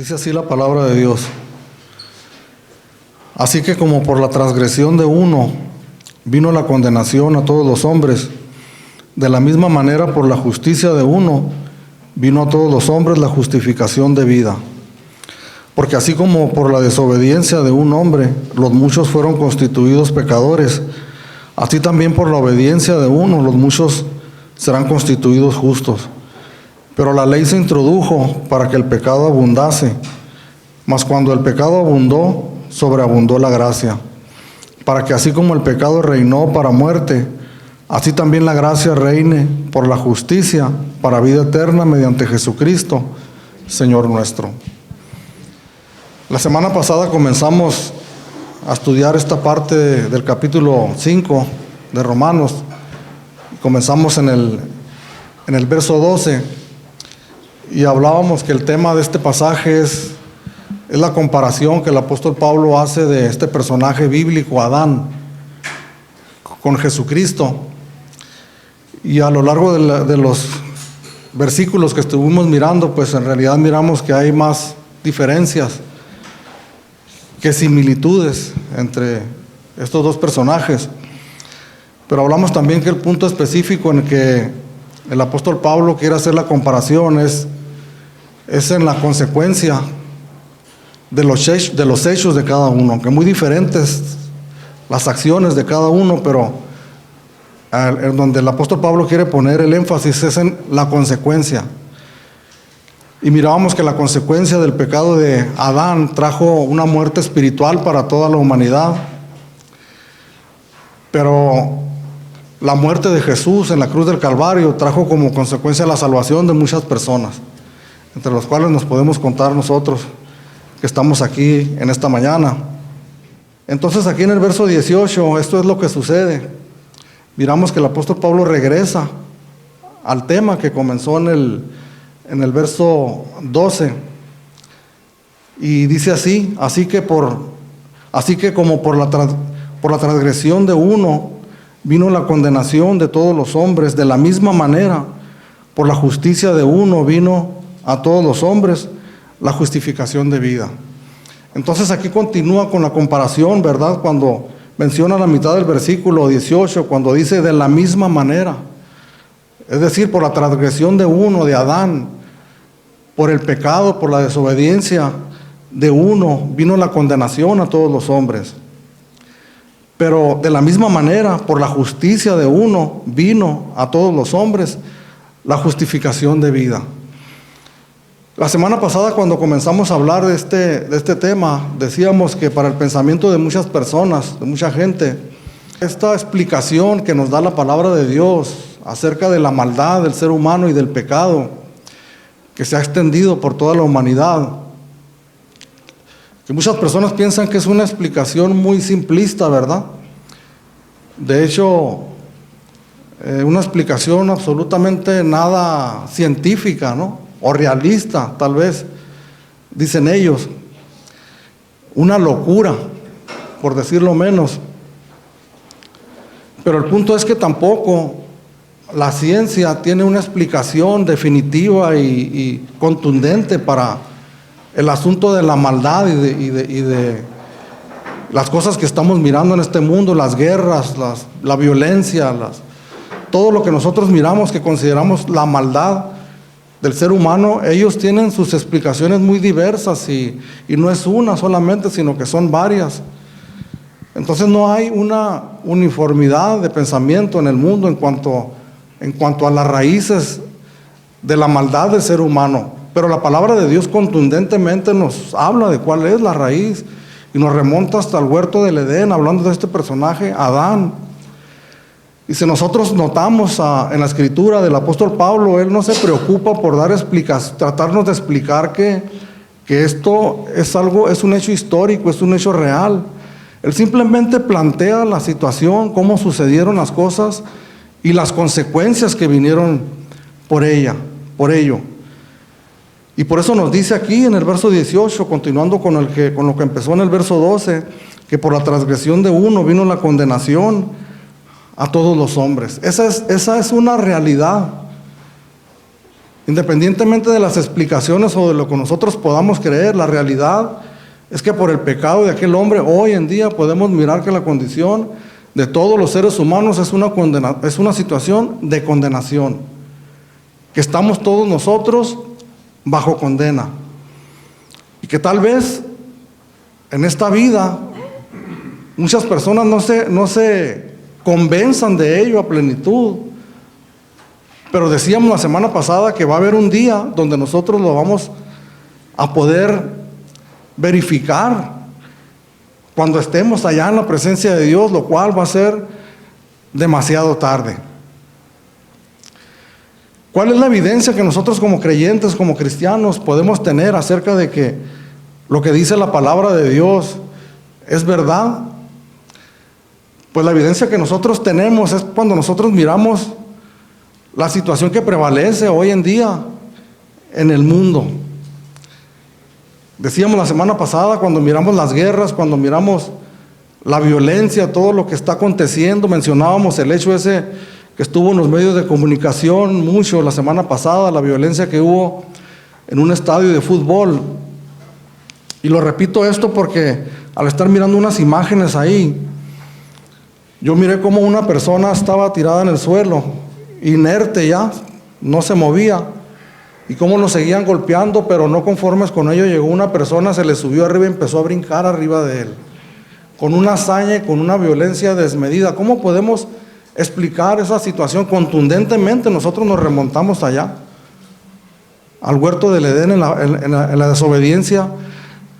Dice así la palabra de Dios. Así que como por la transgresión de uno vino la condenación a todos los hombres, de la misma manera por la justicia de uno vino a todos los hombres la justificación de vida. Porque así como por la desobediencia de un hombre los muchos fueron constituidos pecadores, así también por la obediencia de uno los muchos serán constituidos justos. Pero la ley se introdujo para que el pecado abundase, mas cuando el pecado abundó, sobreabundó la gracia, para que así como el pecado reinó para muerte, así también la gracia reine por la justicia para vida eterna mediante Jesucristo, Señor nuestro. La semana pasada comenzamos a estudiar esta parte del capítulo 5 de Romanos. Comenzamos en el verso 12 y hablábamos que el tema de este pasaje es la comparación que el apóstol Pablo hace de este personaje bíblico, Adán, con Jesucristo. Y a lo largo de los versículos que estuvimos mirando, pues en realidad miramos que hay más diferencias que similitudes entre estos dos personajes. Pero hablamos también que el punto específico en que el apóstol Pablo quiere hacer la comparación es en la consecuencia de los hechos de cada uno, aunque muy diferentes las acciones de cada uno, pero en donde el apóstol Pablo quiere poner el énfasis es en la consecuencia. Y mirábamos que la consecuencia del pecado de Adán trajo una muerte espiritual para toda la humanidad, pero la muerte de Jesús en la cruz del Calvario trajo como consecuencia la salvación de muchas personas, entre los cuales nos podemos contar nosotros que estamos aquí en esta mañana. Entonces aquí en el verso 18, esto es lo que sucede. Miramos que el apóstol Pablo regresa al tema que comenzó en el verso 12. Y dice así que como por la transgresión de uno vino la condenación de todos los hombres, de la misma manera, por la justicia de uno vino a todos los hombres la justificación de vida. Entonces aquí continúa con la comparación, ¿verdad? Cuando menciona la mitad del versículo 18, cuando dice de la misma manera. Es decir, por la transgresión de uno, de Adán, por el pecado, por la desobediencia de uno, vino la condenación a todos los hombres. Pero de la misma manera, por la justicia de uno, vino a todos los hombres la justificación de vida. La semana pasada, cuando comenzamos a hablar de este tema, decíamos que para el pensamiento de muchas personas, de mucha gente, esta explicación que nos da la palabra de Dios acerca de la maldad del ser humano y del pecado que se ha extendido por toda la humanidad, que muchas personas piensan que es una explicación muy simplista, ¿verdad? De hecho, una explicación absolutamente nada científica, ¿no? O realista, tal vez, dicen ellos. Una locura, por decirlo menos. Pero el punto es que tampoco la ciencia tiene una explicación definitiva y contundente para el asunto de la maldad y de las cosas que estamos mirando en este mundo, las guerras, la violencia, todo lo que nosotros miramos que consideramos la maldad del ser humano. Ellos tienen sus explicaciones muy diversas y no es una solamente, sino que son varias. Entonces no hay una uniformidad de pensamiento en el mundo en cuanto a las raíces de la maldad del ser humano. Pero la palabra de Dios contundentemente nos habla de cuál es la raíz y nos remonta hasta el huerto del Edén, hablando de este personaje, Adán. Y si nosotros notamos en la escritura del apóstol Pablo, él no se preocupa por tratarnos de explicar que esto es un hecho histórico, es un hecho real. Él simplemente plantea la situación, cómo sucedieron las cosas y las consecuencias que vinieron por ello. Y por eso nos dice aquí en el verso 18, continuando con lo que empezó en el verso 12, que por la transgresión de uno vino la condenación a todos los hombres. Esa es una realidad. Independientemente de las explicaciones o de lo que nosotros podamos creer, la realidad es que por el pecado de aquel hombre, hoy en día podemos mirar que la condición de todos los seres humanos es una situación de condenación, que estamos todos nosotros bajo condena, y que tal vez en esta vida muchas personas no se convenzan de ello a plenitud. Pero decíamos la semana pasada que va a haber un día donde nosotros lo vamos a poder verificar cuando estemos allá en la presencia de Dios, lo cual va a ser demasiado tarde. ¿Cuál es la evidencia que nosotros como creyentes, como cristianos, podemos tener acerca de que lo que dice la palabra de Dios es verdad? Pues la evidencia que nosotros tenemos es cuando nosotros miramos la situación que prevalece hoy en día en el mundo. Decíamos la semana pasada, cuando miramos las guerras, cuando miramos la violencia, todo lo que está aconteciendo, mencionábamos el hecho ese que estuvo en los medios de comunicación mucho la semana pasada, la violencia que hubo en un estadio de fútbol. Y lo repito esto porque al estar mirando unas imágenes ahí, yo miré cómo una persona estaba tirada en el suelo, inerte ya, no se movía, y cómo lo seguían golpeando, pero no conformes con ello, llegó una persona, se le subió arriba y empezó a brincar arriba de él, con una hazaña y con una violencia desmedida. ¿Cómo podemos explicar esa situación? Contundentemente nosotros nos remontamos allá, al huerto del Edén, en la desobediencia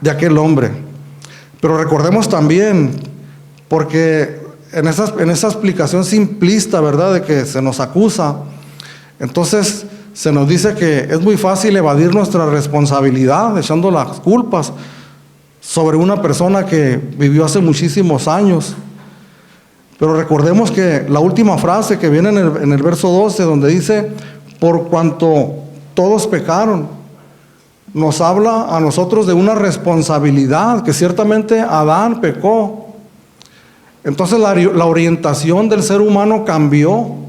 de aquel hombre. Pero recordemos también, porque en esa explicación simplista, ¿verdad?, de que se nos acusa, entonces se nos dice que es muy fácil evadir nuestra responsabilidad echando las culpas sobre una persona que vivió hace muchísimos años. Pero recordemos que la última frase que viene en el verso 12, donde dice, por cuanto todos pecaron, nos habla a nosotros de una responsabilidad, que ciertamente Adán pecó. Entonces la orientación del ser humano cambió.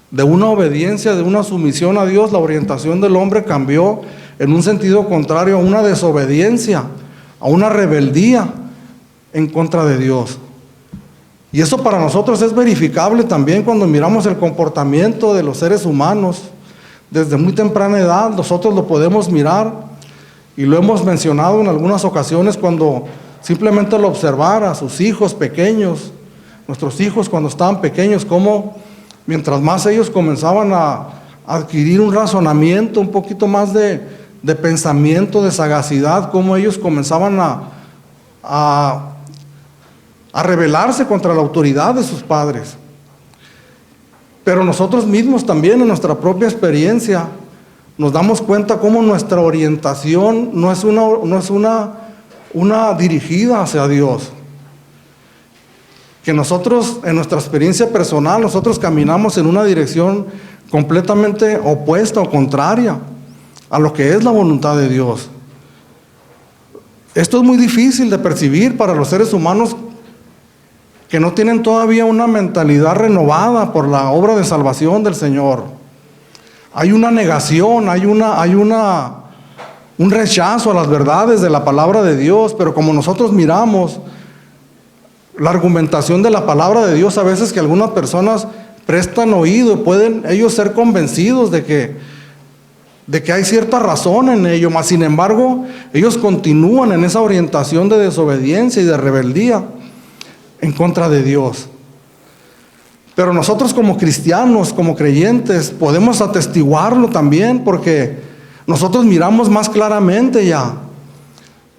De una obediencia, de una sumisión a Dios, la orientación del hombre cambió en un sentido contrario a una desobediencia, a una rebeldía en contra de Dios. Y eso para nosotros es verificable también cuando miramos el comportamiento de los seres humanos. Desde muy temprana edad nosotros lo podemos mirar, y lo hemos mencionado en algunas ocasiones cuando simplemente lo observar a sus hijos pequeños, nuestros hijos cuando estaban pequeños, cómo mientras más ellos comenzaban a adquirir un razonamiento, un poquito más de pensamiento, de sagacidad, cómo ellos comenzaban a rebelarse contra la autoridad de sus padres. Pero nosotros mismos también en nuestra propia experiencia nos damos cuenta cómo nuestra orientación no es una dirigida hacia Dios. Que nosotros en nuestra experiencia personal, nosotros caminamos en una dirección completamente opuesta o contraria a lo que es la voluntad de Dios. Esto es muy difícil de percibir para los seres humanos que no tienen todavía una mentalidad renovada por la obra de salvación del Señor. Hay una negación, hay un rechazo a las verdades de la palabra de Dios, pero como nosotros miramos la argumentación de la palabra de Dios, a veces que algunas personas prestan oído y pueden ellos ser convencidos de que hay cierta razón en ello, mas sin embargo ellos continúan en esa orientación de desobediencia y de rebeldía en contra de Dios. Pero nosotros como cristianos, como creyentes, podemos atestiguarlo también, porque nosotros miramos más claramente ya.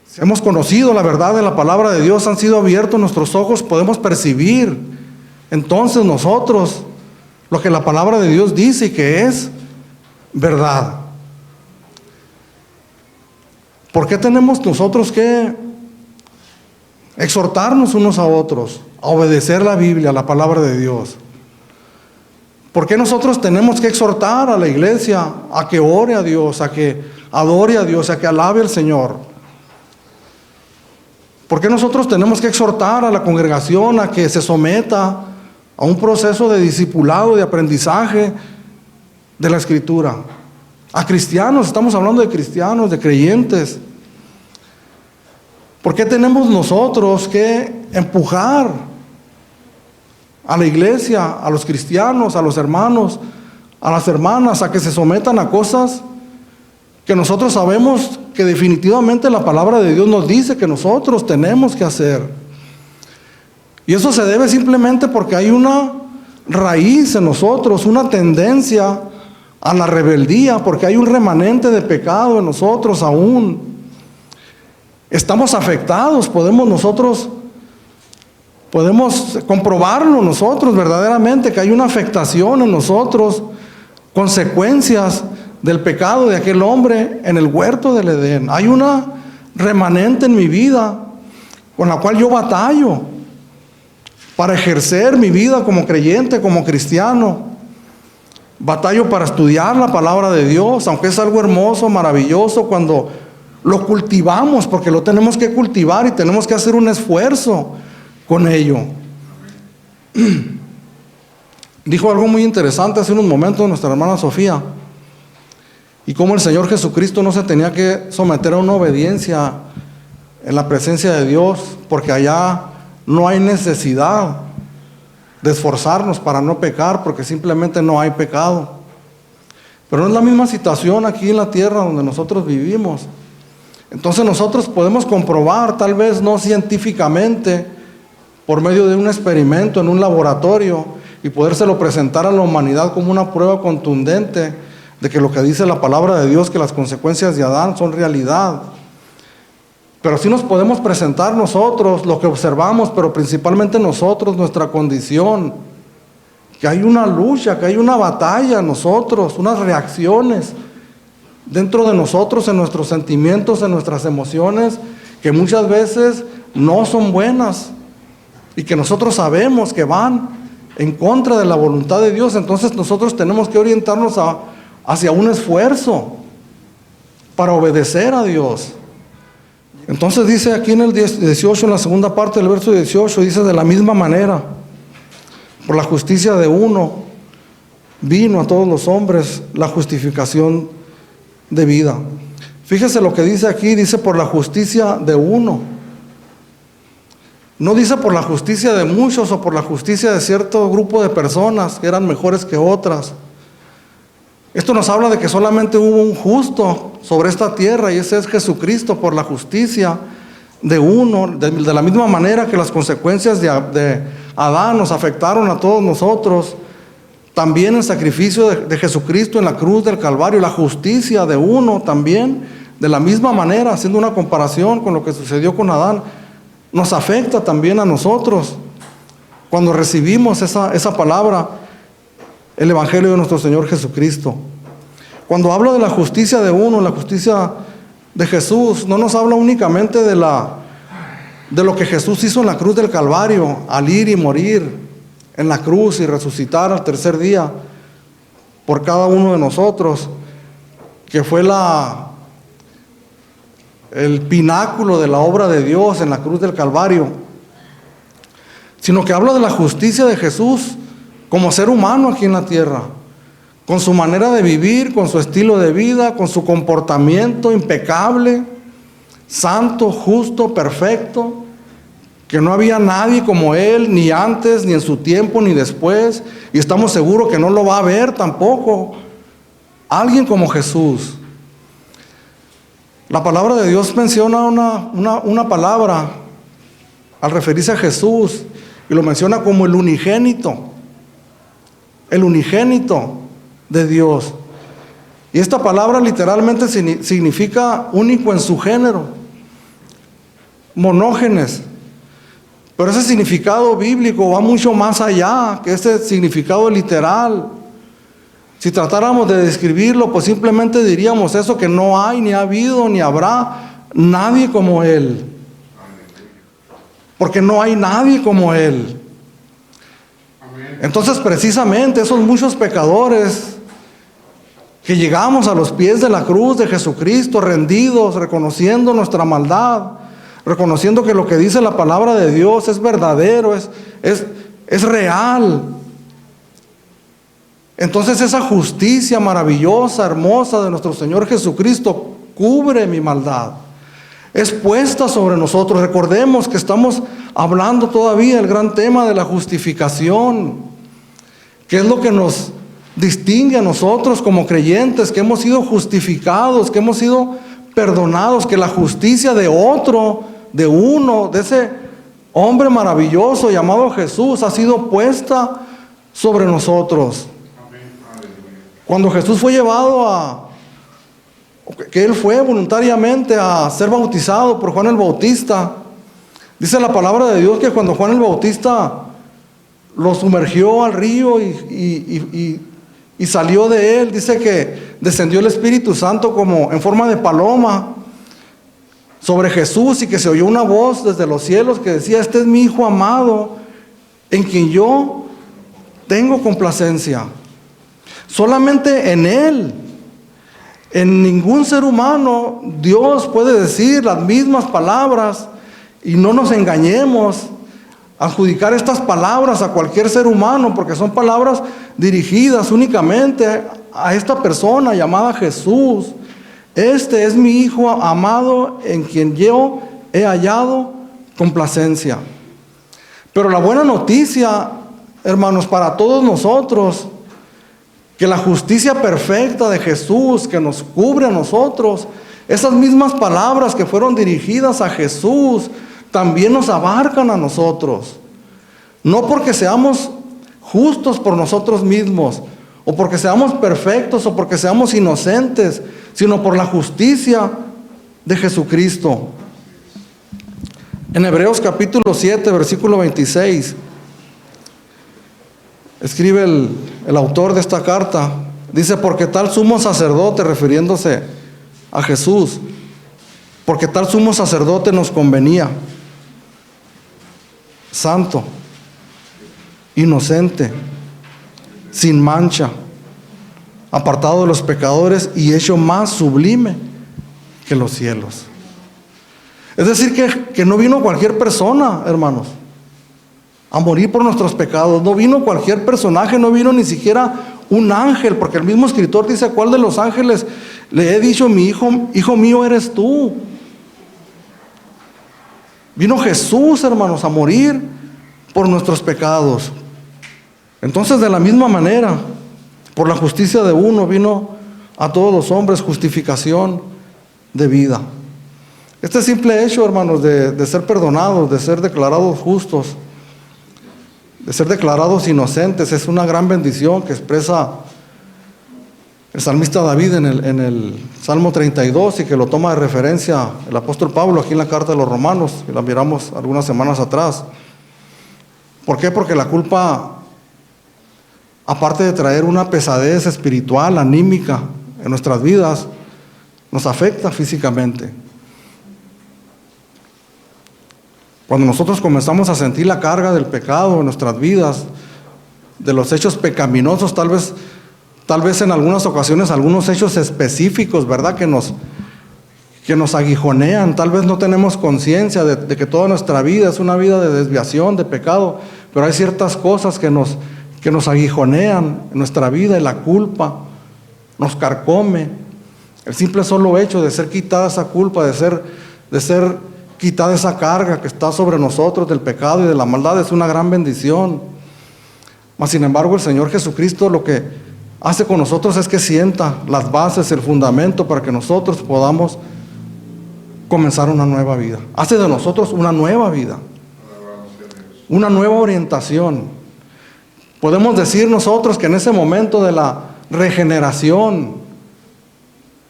Si hemos conocido la verdad de la palabra de Dios, han sido abiertos nuestros ojos, podemos percibir entonces nosotros lo que la palabra de Dios dice y que es verdad. ¿Por qué tenemos nosotros que exhortarnos unos a otros a obedecer la Biblia, la palabra de Dios? ¿Por qué nosotros tenemos que exhortar a la iglesia a que ore a Dios, a que adore a Dios, a que alabe al Señor? ¿Por qué nosotros tenemos que exhortar a la congregación a que se someta a un proceso de discipulado, de aprendizaje de la Escritura? A cristianos, estamos hablando de cristianos, de creyentes. ¿Por qué tenemos nosotros que empujar a la iglesia, a los cristianos, a los hermanos, a las hermanas, a que se sometan a cosas que nosotros sabemos que definitivamente la palabra de Dios nos dice que nosotros tenemos que hacer? Y eso se debe simplemente porque hay una raíz en nosotros, una tendencia a la rebeldía, porque hay un remanente de pecado en nosotros aún. Estamos afectados, podemos comprobarlo nosotros verdaderamente, que hay una afectación en nosotros, consecuencias del pecado de aquel hombre en el huerto del Edén. Hay una remanente en mi vida con la cual yo batallo para ejercer mi vida como creyente, como cristiano. Batallo para estudiar la palabra de Dios, aunque es algo hermoso, maravilloso cuando lo cultivamos, porque lo tenemos que cultivar y tenemos que hacer un esfuerzo con ello. Dijo algo muy interesante hace unos momentos nuestra hermana Sofía, y cómo el Señor Jesucristo no se tenía que someter a una obediencia en la presencia de Dios, porque allá no hay necesidad de esforzarnos para no pecar, porque simplemente no hay pecado. Pero no es la misma situación aquí en la tierra donde nosotros vivimos. Entonces nosotros podemos comprobar, tal vez no científicamente, por medio de un experimento en un laboratorio, y podérselo presentar a la humanidad como una prueba contundente de que lo que dice la palabra de Dios, que las consecuencias de Adán son realidad. Pero sí nos podemos presentar nosotros lo que observamos, pero principalmente nosotros, nuestra condición, que hay una lucha, que hay una batalla en nosotros, unas reacciones dentro de nosotros, en nuestros sentimientos, en nuestras emociones, que muchas veces no son buenas y que nosotros sabemos que van en contra de la voluntad de Dios. Entonces nosotros tenemos que orientarnos hacia un esfuerzo para obedecer a Dios. Entonces dice aquí en el 18, en la segunda parte del verso 18, dice: de la misma manera, por la justicia de uno, vino a todos los hombres la justificación de vida. Fíjese lo que dice aquí, dice por la justicia de uno. No dice por la justicia de muchos o por la justicia de cierto grupo de personas que eran mejores que otras. Esto nos habla de que solamente hubo un justo sobre esta tierra, y ese es Jesucristo, por la justicia de uno, de la misma manera que las consecuencias de Adán nos afectaron a todos nosotros. También el sacrificio de Jesucristo en la cruz del Calvario, la justicia de uno también, de la misma manera, haciendo una comparación con lo que sucedió con Adán, nos afecta también a nosotros cuando recibimos esa palabra, el Evangelio de nuestro Señor Jesucristo. Cuando habla de la justicia de uno, la justicia de Jesús, no nos habla únicamente de lo que Jesús hizo en la cruz del Calvario, al ir y morir en la cruz y resucitar al tercer día por cada uno de nosotros, que fue el pináculo de la obra de Dios en la cruz del Calvario, sino que habla de la justicia de Jesús como ser humano aquí en la tierra, con su manera de vivir, con su estilo de vida, con su comportamiento impecable, santo, justo, perfecto, que no había nadie como Él, ni antes, ni en su tiempo, ni después, y estamos seguros que no lo va a haber tampoco alguien como Jesús. La palabra de Dios menciona una palabra al referirse a Jesús, y lo menciona como el unigénito de Dios. Y esta palabra literalmente significa único en su género, monógenes. Pero ese significado bíblico va mucho más allá que ese significado literal. Si tratáramos de describirlo, pues simplemente diríamos eso, que no hay, ni ha habido, ni habrá nadie como Él. Porque no hay nadie como Él. Entonces, precisamente esos muchos pecadores que llegamos a los pies de la cruz de Jesucristo, rendidos, reconociendo nuestra maldad, reconociendo que lo que dice la palabra de Dios es verdadero, es real. Entonces esa justicia maravillosa, hermosa de nuestro Señor Jesucristo cubre mi maldad. Es puesta sobre nosotros. Recordemos que estamos hablando todavía del gran tema de la justificación, que es lo que nos distingue a nosotros como creyentes, que hemos sido justificados, que hemos sido perdonados, que la justicia de otro, de uno, de ese hombre maravilloso llamado Jesús, ha sido puesta sobre nosotros. Cuando Jesús fue llevado que Él fue voluntariamente a ser bautizado por Juan el Bautista, dice la palabra de Dios que cuando Juan el Bautista lo sumergió al río y salió de él, dice que descendió el Espíritu Santo como en forma de paloma sobre Jesús, y que se oyó una voz desde los cielos que decía: este es mi Hijo amado, en quien yo tengo complacencia. Solamente en Él, en ningún ser humano, Dios puede decir las mismas palabras, y no nos engañemos, adjudicar estas palabras a cualquier ser humano, porque son palabras dirigidas únicamente a esta persona llamada Jesús. Este es mi Hijo amado, en quien yo he hallado complacencia. Pero la buena noticia, hermanos, para todos nosotros, que la justicia perfecta de Jesús, que nos cubre a nosotros, esas mismas palabras que fueron dirigidas a Jesús, también nos abarcan a nosotros. No porque seamos justos por nosotros mismos, o porque seamos perfectos, o porque seamos inocentes, sino por la justicia de Jesucristo. En Hebreos capítulo 7, versículo 26, escribe el autor de esta carta, dice: porque tal sumo sacerdote, refiriéndose a Jesús, porque tal sumo sacerdote nos convenía, santo, inocente, sin mancha, apartado de los pecadores y hecho más sublime que los cielos. Es decir, que no vino cualquier persona, hermanos, a morir por nuestros pecados. No vino cualquier personaje, no vino ni siquiera un ángel, porque el mismo escritor dice: ¿cuál de los ángeles le he dicho, mi hijo mío eres tú? Vino Jesús, hermanos, a morir por nuestros pecados. Entonces, de la misma manera, por la justicia de uno vino a todos los hombres justificación de vida. Este simple hecho, hermanos, de ser perdonados, de ser declarados justos, de ser declarados inocentes, es una gran bendición que expresa el salmista David en el Salmo 32, y que lo toma de referencia el apóstol Pablo aquí en la carta de los Romanos, que la miramos algunas semanas atrás. ¿Por qué? Porque la culpa, aparte de traer una pesadez espiritual, anímica en nuestras vidas, nos afecta físicamente. Cuando nosotros comenzamos a sentir la carga del pecado en nuestras vidas, de los hechos pecaminosos, tal vez en algunas ocasiones algunos hechos específicos, ¿verdad?, que nos aguijonean. Tal vez no tenemos conciencia de que toda nuestra vida es una vida de desviación, de pecado, pero hay ciertas cosas que nos aguijonean en nuestra vida, y la culpa nos carcome. El simple solo hecho de ser quitada esa culpa, de ser quitada esa carga que está sobre nosotros del pecado y de la maldad, es una gran bendición. Mas sin embargo, el Señor Jesucristo lo que hace con nosotros es que sienta las bases, el fundamento para que nosotros podamos comenzar una nueva vida. Hace de nosotros una nueva vida, una nueva orientación. Podemos decir nosotros que en ese momento de la regeneración,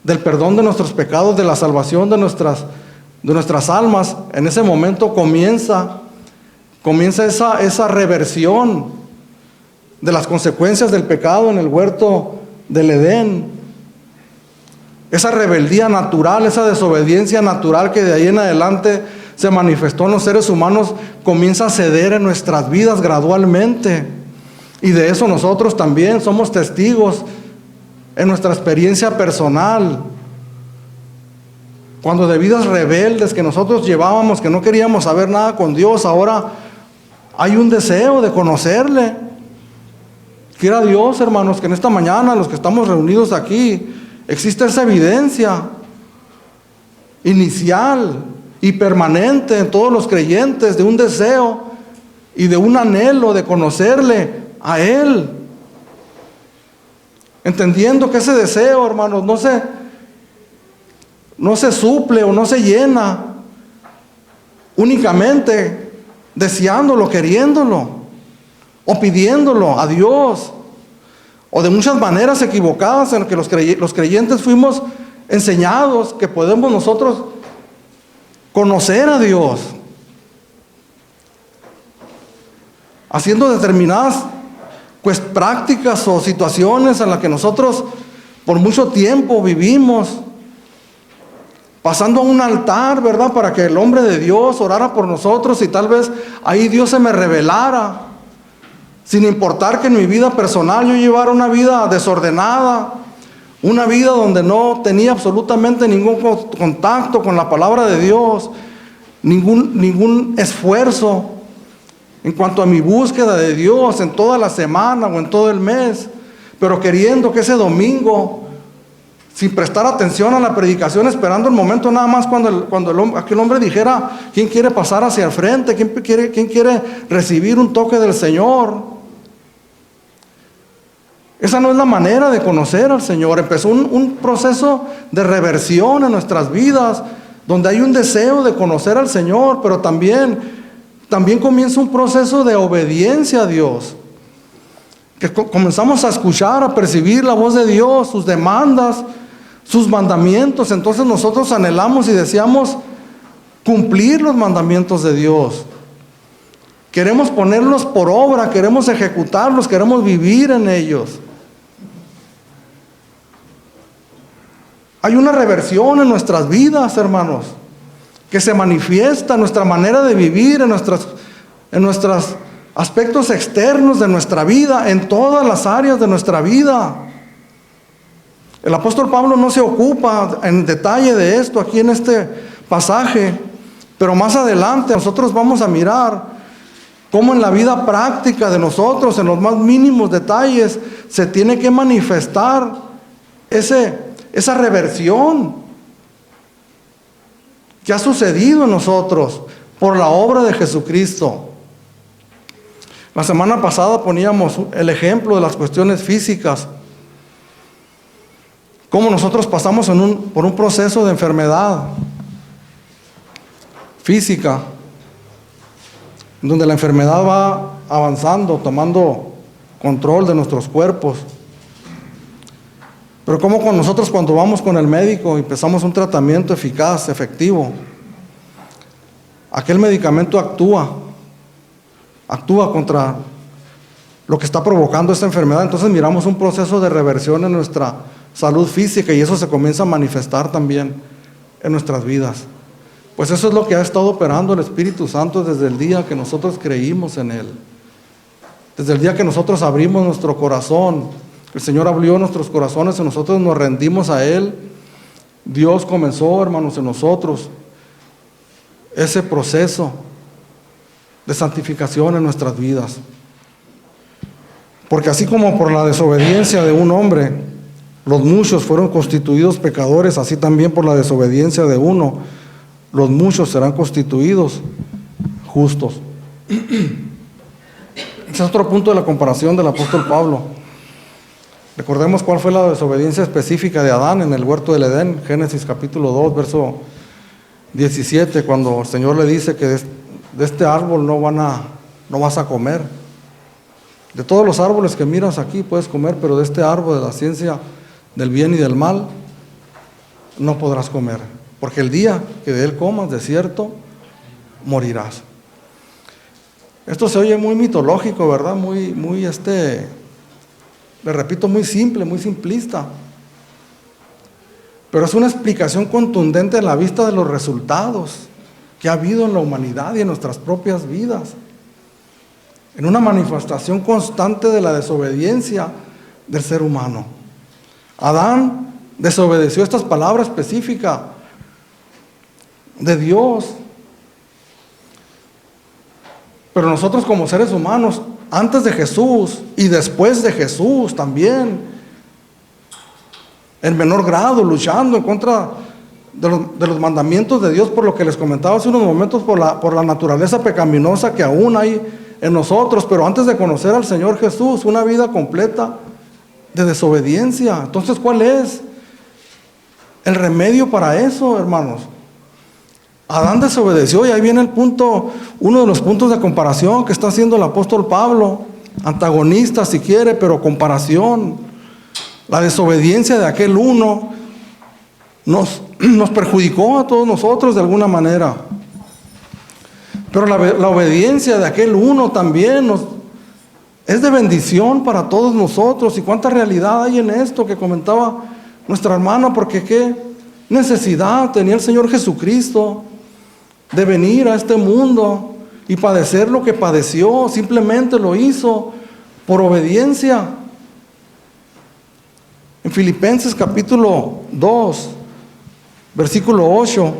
del perdón de nuestros pecados, de la salvación de nuestras almas, en ese momento comienza esa reversión de las consecuencias del pecado en el huerto del Edén. Esa rebeldía natural, esa desobediencia natural que de ahí en adelante se manifestó en los seres humanos, comienza a ceder en nuestras vidas gradualmente. Y de eso nosotros también somos testigos en nuestra experiencia personal. Cuando de vidas rebeldes que nosotros llevábamos, que no queríamos saber nada con Dios, ahora hay un deseo de conocerle. Quiera Dios, hermanos, que en esta mañana, los que estamos reunidos aquí, existe esa evidencia inicial y permanente en todos los creyentes de un deseo y de un anhelo de conocerle a Él. Entendiendo que ese deseo, hermanos, no se suple o no se llena únicamente deseándolo, queriéndolo o pidiéndolo a Dios, o de muchas maneras equivocadas en que los creyentes fuimos enseñados que podemos nosotros conocer a Dios, haciendo determinadas prácticas o situaciones en las que nosotros por mucho tiempo vivimos, pasando a un altar, ¿verdad?, para que el hombre de Dios orara por nosotros y tal vez ahí Dios se me revelara, sin importar que en mi vida personal yo llevara una vida desordenada, una vida donde no tenía absolutamente ningún contacto con la palabra de Dios, ningún esfuerzo en cuanto a mi búsqueda de Dios en toda la semana o en todo el mes, pero queriendo que ese domingo, sin prestar atención a la predicación, esperando el momento nada más cuando aquel hombre dijera quién quiere pasar hacia el frente, quién quiere recibir un toque del Señor. Esa no es la manera de conocer al Señor. Empezó un proceso de reversión en nuestras vidas, donde hay un deseo de conocer al Señor, pero también comienza un proceso de obediencia a Dios, que comenzamos a escuchar, a percibir la voz de Dios, sus demandas, sus mandamientos. Entonces nosotros anhelamos y deseamos cumplir los mandamientos de Dios. Queremos ponerlos por obra, queremos ejecutarlos, queremos vivir en ellos. Hay una reversión en nuestras vidas, hermanos, que se manifiesta en nuestra manera de vivir, en nuestros aspectos externos de nuestra vida, en todas las áreas de nuestra vida. El apóstol Pablo no se ocupa en detalle de esto aquí en este pasaje, pero más adelante nosotros vamos a mirar cómo en la vida práctica de nosotros, en los más mínimos detalles, se tiene que manifestar esa reversión que ha sucedido en nosotros por la obra de Jesucristo. La semana pasada poníamos el ejemplo de las cuestiones físicas, cómo nosotros pasamos por un proceso de enfermedad física, donde la enfermedad va avanzando, tomando control de nuestros cuerpos. Pero como con nosotros cuando vamos con el médico y empezamos un tratamiento eficaz, efectivo, aquel medicamento actúa contra lo que está provocando esta enfermedad. Entonces miramos un proceso de reversión en nuestra salud física y eso se comienza a manifestar también en nuestras vidas. Pues eso es lo que ha estado operando el Espíritu Santo desde el día que nosotros creímos en Él. Desde el día que nosotros abrimos nuestro corazón, el Señor abrió nuestros corazones y nosotros nos rendimos a Él. Dios comenzó, hermanos, en nosotros ese proceso de santificación en nuestras vidas. Porque así como por la desobediencia de un hombre, los muchos fueron constituidos pecadores, así también por la desobediencia de uno, los muchos serán constituidos justos. Ese es otro punto de la comparación del apóstol Pablo. Recordemos cuál fue la desobediencia específica de Adán en el huerto del Edén, Génesis capítulo 2, verso 17, cuando el Señor le dice que de este árbol no vas a comer. De todos los árboles que miras aquí puedes comer, pero de este árbol de la ciencia del bien y del mal no podrás comer, porque el día que de él comas, de cierto, morirás. Esto se oye muy mitológico, ¿verdad? Le repito, muy simple, muy simplista. Pero es una explicación contundente a la vista de los resultados que ha habido en la humanidad y en nuestras propias vidas. En una manifestación constante de la desobediencia del ser humano. Adán desobedeció estas palabras específicas de Dios. Pero nosotros como seres humanos antes de Jesús y después de Jesús también, en menor grado, luchando en contra de los mandamientos de Dios, por lo que les comentaba hace unos momentos, por la naturaleza pecaminosa que aún hay en nosotros. Pero antes de conocer al Señor Jesús, una vida completa de desobediencia. Entonces, ¿cuál es el remedio para eso, hermanos? Adán desobedeció, y ahí viene el punto, uno de los puntos de comparación que está haciendo el apóstol Pablo, antagonista si quiere, pero comparación. La desobediencia de aquel uno nos perjudicó a todos nosotros de alguna manera, pero la obediencia de aquel uno también es de bendición para todos nosotros. Y cuánta realidad hay en esto que comentaba nuestra hermana, porque qué necesidad tenía el Señor Jesucristo de venir a este mundo y padecer lo que padeció. Simplemente lo hizo por obediencia. En Filipenses capítulo 2, versículo 8,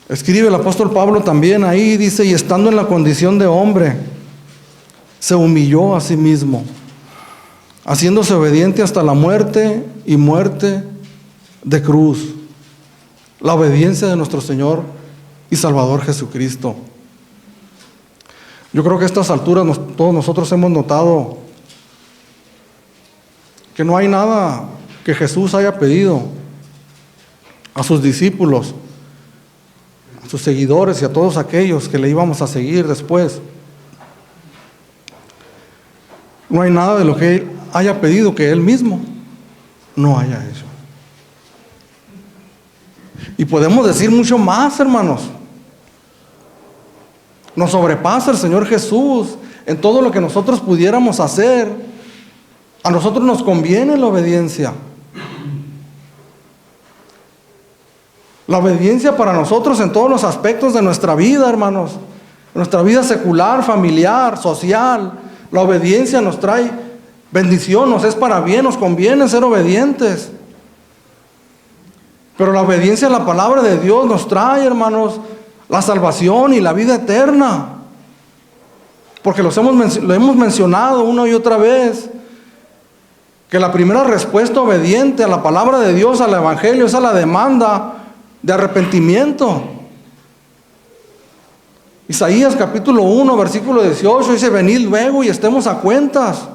escribe el apóstol Pablo también ahí, dice: y estando en la condición de hombre, se humilló a sí mismo, haciéndose obediente hasta la muerte, y muerte de cruz. La obediencia de nuestro Señor y Salvador Jesucristo. Yo creo que a estas alturas todos nosotros hemos notado que no hay nada que Jesús haya pedido a sus discípulos, a sus seguidores y a todos aquellos que le íbamos a seguir después. No hay nada de lo que Él haya pedido que Él mismo no haya hecho. Y podemos decir mucho más, hermanos. Nos sobrepasa el Señor Jesús en todo lo que nosotros pudiéramos hacer. A nosotros nos conviene la obediencia. La obediencia para nosotros en todos los aspectos de nuestra vida, hermanos. Nuestra vida secular, familiar, social. La obediencia nos trae bendición, nos es para bien, nos conviene ser obedientes. Pero la obediencia a la palabra de Dios nos trae, hermanos, la salvación y la vida eterna. Porque lo hemos mencionado una y otra vez, que la primera respuesta obediente a la palabra de Dios, al Evangelio, es a la demanda de arrepentimiento. Isaías capítulo 1, versículo 18 dice: venid luego y estemos a cuentas.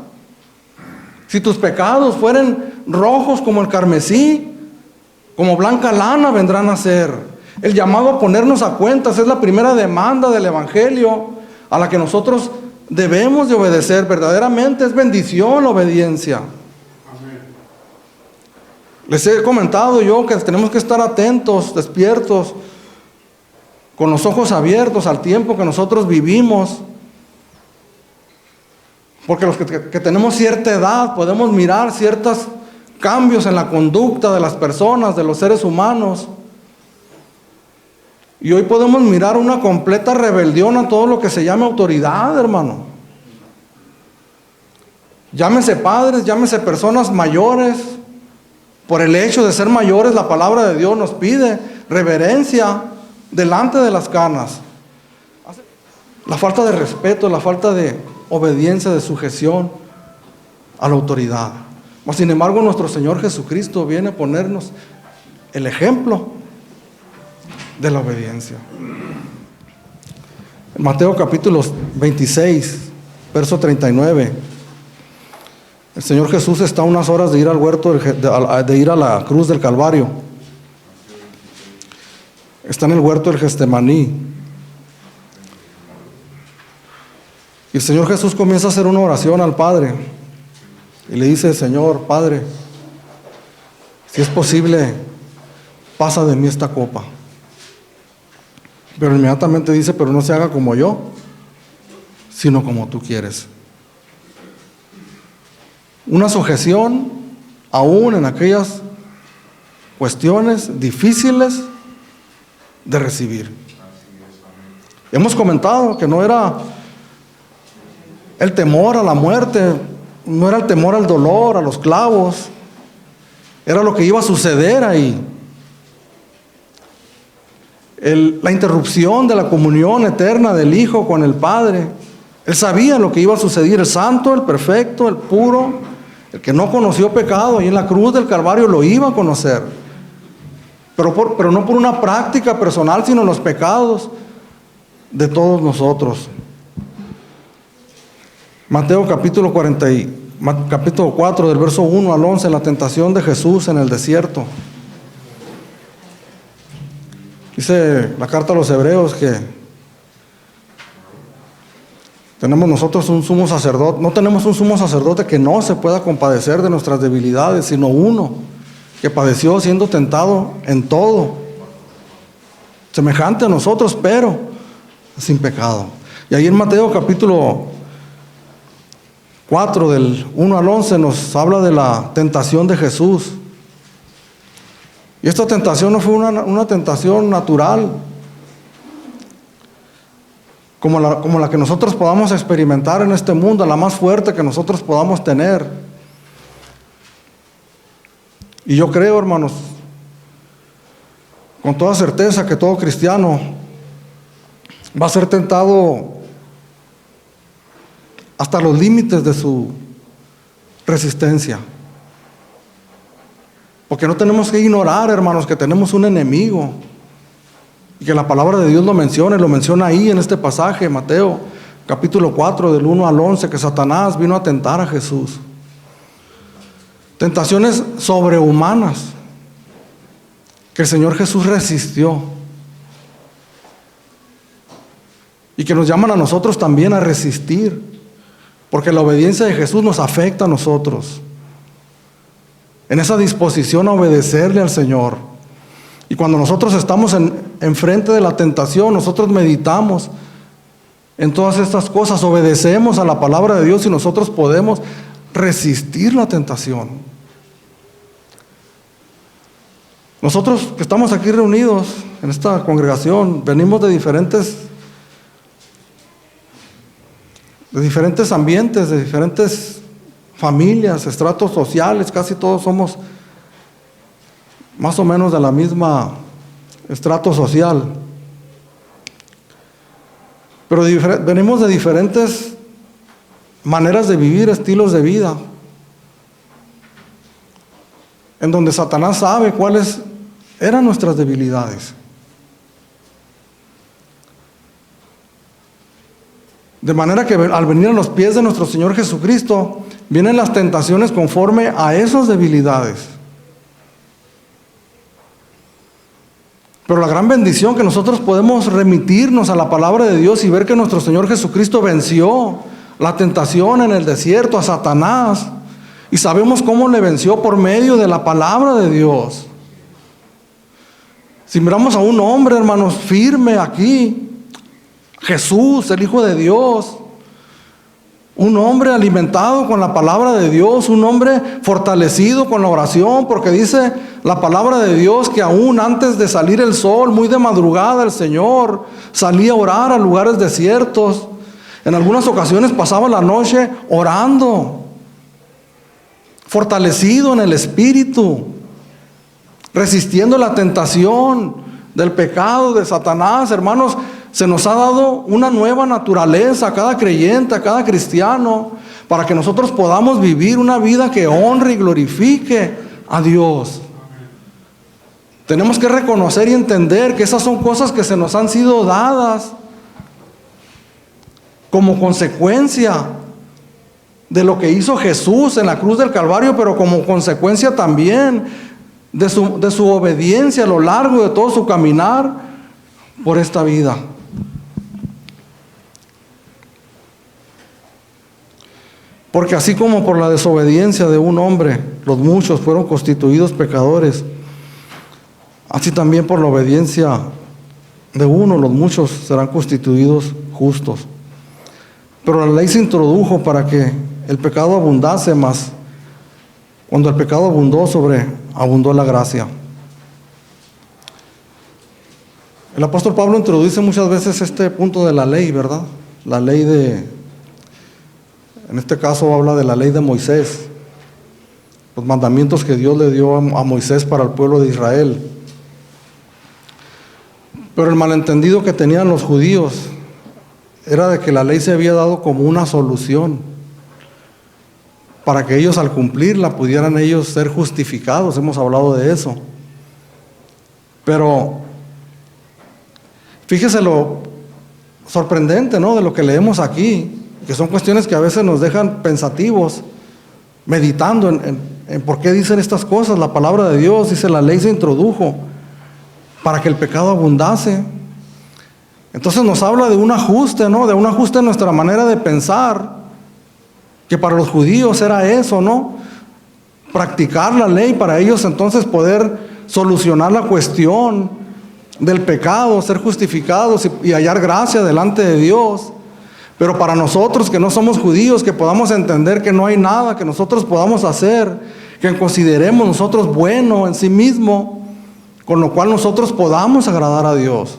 Si tus pecados fueren rojos como el carmesí, como blanca lana vendrán a ser. El llamado a ponernos a cuentas es la primera demanda del Evangelio a la que nosotros debemos de obedecer. Verdaderamente es bendición la obediencia. Amén. Les he comentado yo que tenemos que estar atentos, despiertos, con los ojos abiertos al tiempo que nosotros vivimos. Porque los que tenemos cierta edad podemos mirar ciertos cambios en la conducta de las personas, de los seres humanos. Y hoy podemos mirar una completa rebelión a todo lo que se llama autoridad, hermano. Llámese padres, llámese personas mayores. Por el hecho de ser mayores, la palabra de Dios nos pide reverencia delante de las canas. La falta de respeto, la falta de obediencia, de sujeción a la autoridad. Mas, sin embargo, nuestro Señor Jesucristo viene a ponernos el ejemplo de la obediencia. En Mateo capítulo 26, verso 39, el Señor Jesús está a unas horas de ir al huerto, de ir a la cruz del Calvario. Está en el huerto del Getsemaní. Y el Señor Jesús comienza a hacer una oración al Padre. Y le dice: Señor, Padre, si es posible, pasa de mí esta copa. Pero inmediatamente dice: pero no se haga como yo, sino como tú quieres. Una sujeción aún en aquellas cuestiones difíciles de recibir. Hemos comentado que no era el temor a la muerte, no era el temor al dolor, a los clavos, era lo que iba a suceder ahí. la interrupción de la comunión eterna del Hijo con el Padre. Él sabía lo que iba a suceder, el santo, el perfecto, el puro, el que no conoció pecado, y en la cruz del Calvario lo iba a conocer. Pero no por una práctica personal, sino los pecados de todos nosotros. Mateo capítulo 4, del verso 1 al 11, la tentación de Jesús en el desierto. Dice la carta a los Hebreos que tenemos nosotros un sumo sacerdote. No tenemos un sumo sacerdote que no se pueda compadecer de nuestras debilidades, sino uno que padeció siendo tentado en todo, semejante a nosotros, pero sin pecado. Y ahí en Mateo capítulo 4, del 1 al 11, nos habla de la tentación de Jesús. Y esta tentación no fue una tentación natural, como la que nosotros podamos experimentar en este mundo, la más fuerte que nosotros podamos tener. Y yo creo, hermanos, con toda certeza que todo cristiano va a ser tentado hasta los límites de su resistencia. Porque no tenemos que ignorar, hermanos, que tenemos un enemigo. Y que la palabra de Dios lo menciona ahí en este pasaje, Mateo, capítulo 4, del 1 al 11, que Satanás vino a tentar a Jesús. Tentaciones sobrehumanas que el Señor Jesús resistió. Y que nos llaman a nosotros también a resistir. Porque la obediencia de Jesús nos afecta a nosotros. En esa disposición a obedecerle al Señor. Y cuando nosotros estamos enfrente de la tentación, nosotros meditamos en todas estas cosas, obedecemos a la palabra de Dios y nosotros podemos resistir la tentación. Nosotros que estamos aquí reunidos en esta congregación, venimos de diferentes ambientes, de diferentes familias, estratos sociales, casi todos somos más o menos de la misma estrato social. Pero venimos de diferentes maneras de vivir, estilos de vida, en donde Satanás sabe cuáles eran nuestras debilidades. De manera que al venir a los pies de nuestro Señor Jesucristo, vienen las tentaciones conforme a esas debilidades. Pero la gran bendición que nosotros podemos remitirnos a la palabra de Dios y ver que nuestro Señor Jesucristo venció la tentación en el desierto a Satanás. Y sabemos cómo le venció por medio de la palabra de Dios. Si miramos a un hombre, hermanos, firme aquí, Jesús, el Hijo de Dios, un hombre alimentado con la palabra de Dios, un hombre fortalecido con la oración, porque dice la palabra de Dios que aún antes de salir el sol, muy de madrugada, el Señor salía a orar a lugares desiertos. En algunas ocasiones pasaba la noche orando, fortalecido en el espíritu, resistiendo la tentación del pecado de Satanás. Hermanos, se nos ha dado una nueva naturaleza a cada creyente, a cada cristiano, para que nosotros podamos vivir una vida que honre y glorifique a Dios. Tenemos que reconocer y entender que esas son cosas que se nos han sido dadas como consecuencia de lo que hizo Jesús en la cruz del Calvario, pero como consecuencia también de su obediencia a lo largo de todo su caminar por esta vida. Porque así como por la desobediencia de un hombre, los muchos fueron constituidos pecadores, así también por la obediencia de uno, los muchos serán constituidos justos. Pero la ley se introdujo para que el pecado abundase más. Cuando el pecado abundó, abundó la gracia. El apóstol Pablo introduce muchas veces este punto de la ley, ¿verdad? La ley en este caso habla de la ley de Moisés, los mandamientos que Dios le dio a Moisés para el pueblo de Israel. Pero el malentendido que tenían los judíos era de que la ley se había dado como una solución para que ellos al cumplirla pudieran ellos ser justificados. Hemos hablado de eso. Pero fíjese lo sorprendente, ¿no?, de lo que leemos aquí, que son cuestiones que a veces nos dejan pensativos, meditando en por qué dicen estas cosas. La palabra de Dios dice: la ley se introdujo para que el pecado abundase. Entonces nos habla de un ajuste, ¿no?, de un ajuste en nuestra manera de pensar, que para los judíos era eso, ¿no?, practicar la ley, para ellos entonces poder solucionar la cuestión del pecado, ser justificados y hallar gracia delante de Dios. Pero para nosotros que no somos judíos, que podamos entender que no hay nada que nosotros podamos hacer, que consideremos nosotros bueno en sí mismo, con lo cual nosotros podamos agradar a Dios,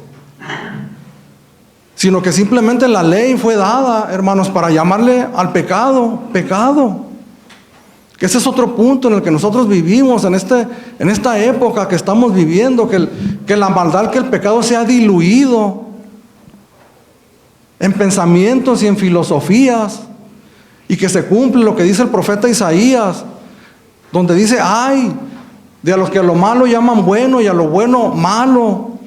sino que simplemente la ley fue dada, hermanos, para llamarle al pecado, pecado. Que ese es otro punto en el que nosotros vivimos, en esta época que estamos viviendo, que la maldad, que el pecado se ha diluido en pensamientos y en filosofías, y que se cumple lo que dice el profeta Isaías, donde dice: ay de a los que a lo malo llaman bueno y a lo bueno malo.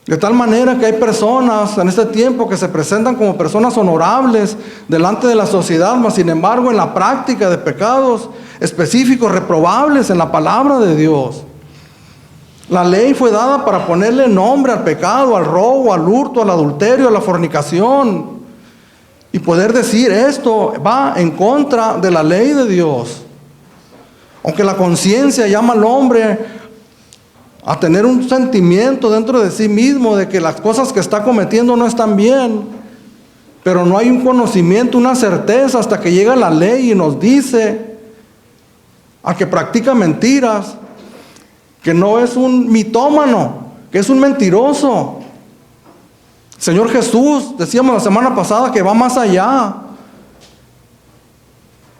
De tal manera que hay personas en este tiempo que se presentan como personas honorables delante de la sociedad, mas sin embargo en la práctica de pecados específicos, reprobables en la palabra de Dios. La ley fue dada para ponerle nombre al pecado, al robo, al hurto, al adulterio, a la fornicación, y poder decir: esto va en contra de la ley de Dios. Aunque la conciencia llama al hombre a tener un sentimiento dentro de sí mismo de que las cosas que está cometiendo no están bien, pero no hay un conocimiento, una certeza, hasta que llega la ley y nos dice al que practica mentiras que no es un mitómano, que es un mentiroso. Señor Jesús, decíamos la semana pasada, que va más allá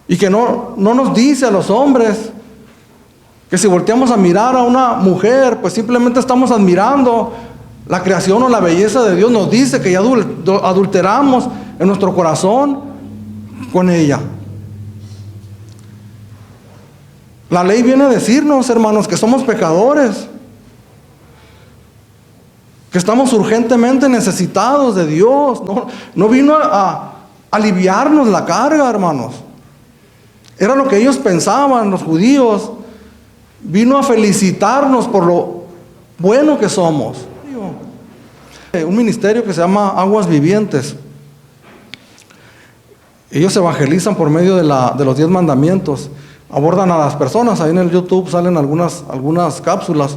y que no nos dice a los hombres que si volteamos a mirar a una mujer, pues simplemente estamos admirando la creación o la belleza de Dios. Nos dice que ya adulteramos en nuestro corazón con ella. La ley viene a decirnos, hermanos, que somos pecadores, que estamos urgentemente necesitados de Dios. No vino a aliviarnos la carga, hermanos. Era lo que ellos pensaban, los judíos. Vino a felicitarnos por lo bueno que somos. Un ministerio que se llama Aguas Vivientes. Ellos evangelizan por medio de los 10 mandamientos. Abordan a las personas. Ahí en el YouTube salen algunas cápsulas.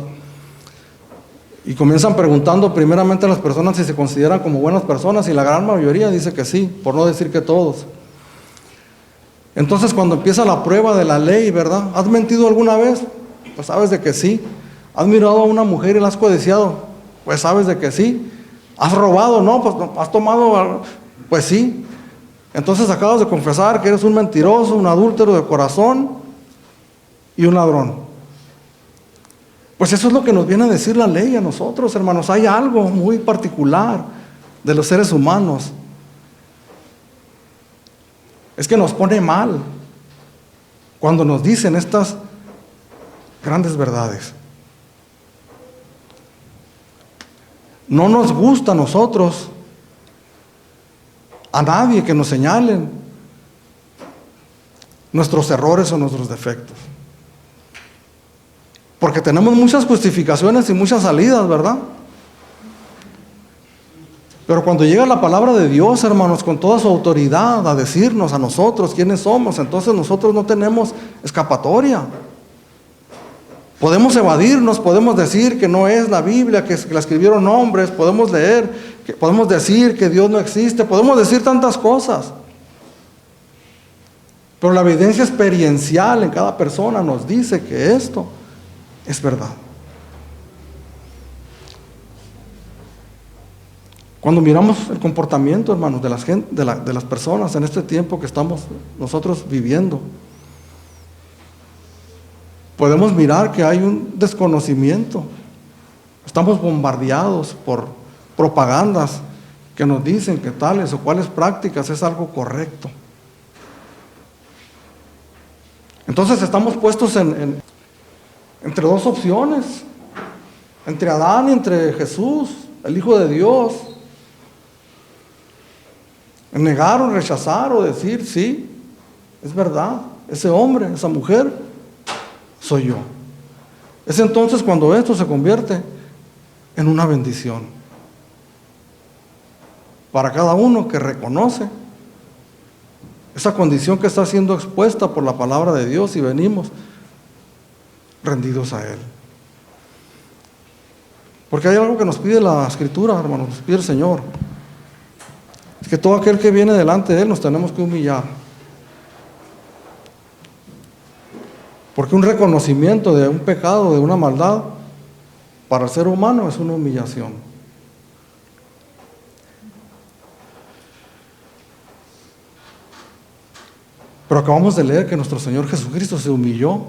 Y comienzan preguntando primeramente a las personas si se consideran como buenas personas. Y la gran mayoría dice que sí, por no decir que todos. Entonces cuando empieza la prueba de la ley, ¿verdad? ¿Has mentido alguna vez? Pues sabes de que sí. ¿Has mirado a una mujer y la has codiciado? Pues sabes de que sí. ¿Has robado? No, pues no. ¿Has tomado? Pues sí. Entonces acabas de confesar que eres un mentiroso, un adúltero de corazón y un ladrón. Pues eso es lo que nos viene a decir la ley a nosotros, hermanos. Hay algo muy particular de los seres humanos. Es que nos pone mal cuando nos dicen estas grandes verdades. No nos gusta a nosotros, a nadie, que nos señalen nuestros errores o nuestros defectos, porque tenemos muchas justificaciones y muchas salidas, ¿verdad? Pero cuando llega la palabra de Dios, hermanos, con toda su autoridad a decirnos a nosotros quiénes somos, entonces nosotros no tenemos escapatoria. Podemos evadirnos, podemos decir que no es la Biblia, que la escribieron hombres, podemos leer, podemos decir que Dios no existe, podemos decir tantas cosas. Pero la evidencia experiencial en cada persona nos dice que esto es verdad. Cuando miramos el comportamiento, hermanos, de las personas en este tiempo que estamos nosotros viviendo, podemos mirar que hay un desconocimiento Estamos bombardeados por propagandas que nos dicen que tales o cuales prácticas es algo correcto. Entonces estamos puestos entre dos opciones, entre Adán y entre Jesús, el Hijo de Dios. En negar o rechazar o decir, sí, es verdad, ese hombre, esa mujer, soy yo. Es entonces cuando esto se convierte en una bendición para cada uno que reconoce esa condición que está siendo expuesta por la palabra de Dios y venimos rendidos a Él. Porque hay algo que nos pide la Escritura, hermanos, nos pide el Señor. Es que todo aquel que viene delante de Él nos tenemos que humillar. Porque un reconocimiento de un pecado, de una maldad, para el ser humano es una humillación. Pero acabamos de leer que nuestro Señor Jesucristo se humilló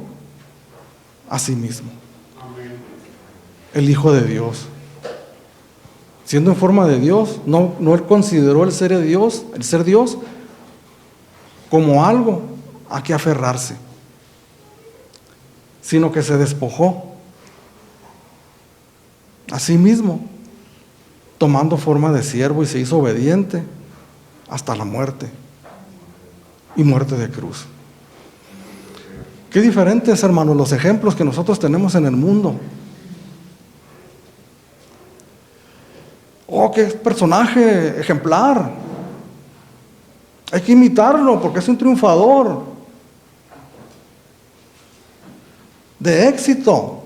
a sí mismo. Amén. El Hijo de Dios. Siendo en forma de Dios, no Él consideró el ser Dios, como algo a que aferrarse, sino que se despojó a sí mismo, tomando forma de siervo, y se hizo obediente hasta la muerte, y muerte de cruz. Qué diferentes, hermanos, los ejemplos que nosotros tenemos en el mundo. Oh, qué personaje ejemplar. Hay que imitarlo porque es un triunfador de éxito.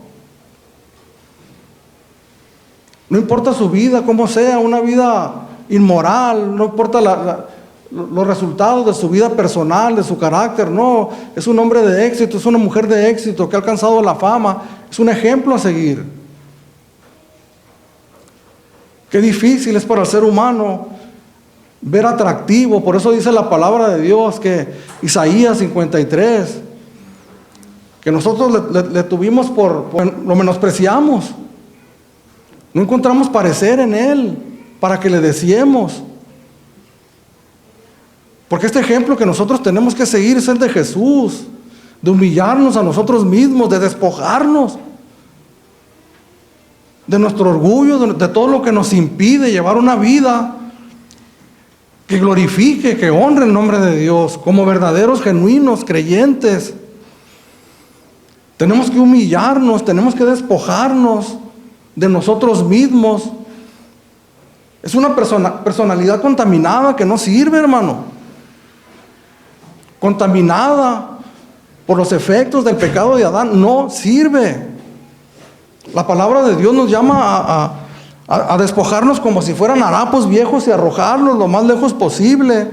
No importa su vida, cómo sea, una vida inmoral, no importa los resultados de su vida personal, de su carácter, no, es un hombre de éxito, es una mujer de éxito que ha alcanzado la fama, es un ejemplo a seguir. Qué difícil es para el ser humano ver atractivo, por eso dice la palabra de Dios, que Isaías 53, que nosotros le tuvimos lo menospreciamos, no encontramos parecer en Él para que le deseemos. Porque este ejemplo que nosotros tenemos que seguir es el de Jesús, de humillarnos a nosotros mismos, de despojarnos de nuestro orgullo, de todo lo que nos impide llevar una vida que glorifique, que honre el nombre de Dios, como verdaderos, genuinos, creyentes. Tenemos que humillarnos, tenemos que despojarnos de nosotros mismos. Es una personalidad contaminada que no sirve, hermano. Contaminada por los efectos del pecado de Adán, no sirve. La palabra de Dios nos llama a despojarnos como si fueran harapos viejos y arrojarlos lo más lejos posible,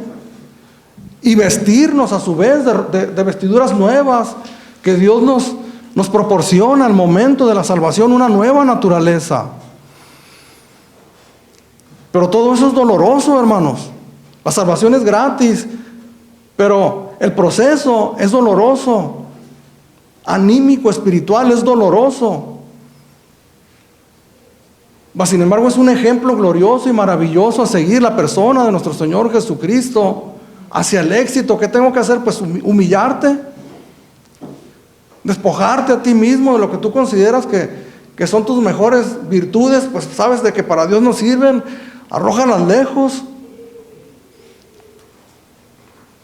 y vestirnos a su vez de vestiduras nuevas que Dios nos proporciona al momento de la salvación, una nueva naturaleza. Pero todo eso es doloroso, hermanos. La salvación es gratis, pero el proceso es doloroso, anímico, espiritual, es doloroso. Sin embargo, es un ejemplo glorioso y maravilloso a seguir, la persona de nuestro Señor Jesucristo hacia el éxito. ¿Qué tengo que hacer? Pues humillarte, despojarte a ti mismo de lo que tú consideras que son tus mejores virtudes, pues sabes de que para Dios no sirven, arrójalas lejos.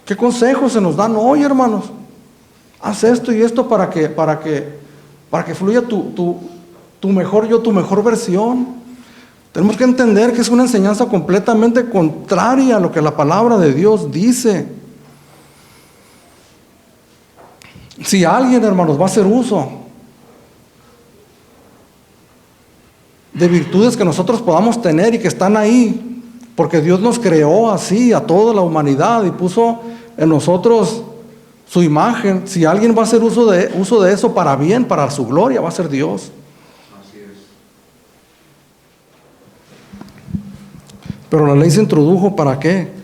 ¿Qué consejos se nos dan hoy, hermanos? Haz esto y esto para que fluya tu mejor yo, tu mejor versión. Tenemos que entender que es una enseñanza completamente contraria a lo que la palabra de Dios dice. Si alguien, hermanos, va a hacer uso de virtudes que nosotros podamos tener y que están ahí, porque Dios nos creó así, a toda la humanidad, y puso en nosotros su imagen. Si alguien va a hacer uso de eso para bien, para su gloria, va a ser Dios. Así es. Pero la ley se introdujo ¿para qué?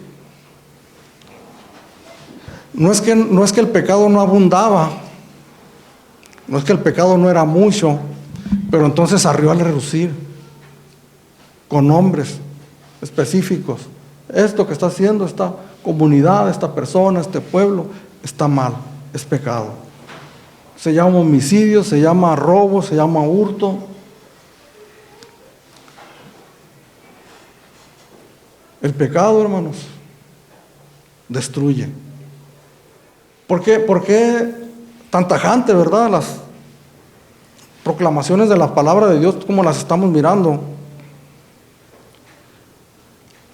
No es que el pecado no abundaba, no es que el pecado no era mucho, Pero entonces salió a relucir con nombres específicos. Esto que está haciendo esta comunidad, esta persona, este pueblo, está mal, es pecado. Se llama homicidio, se llama robo, se llama hurto. El pecado, hermanos, destruye. ¿Por qué tan tajante, verdad? Las proclamaciones de la palabra de Dios, como las estamos mirando.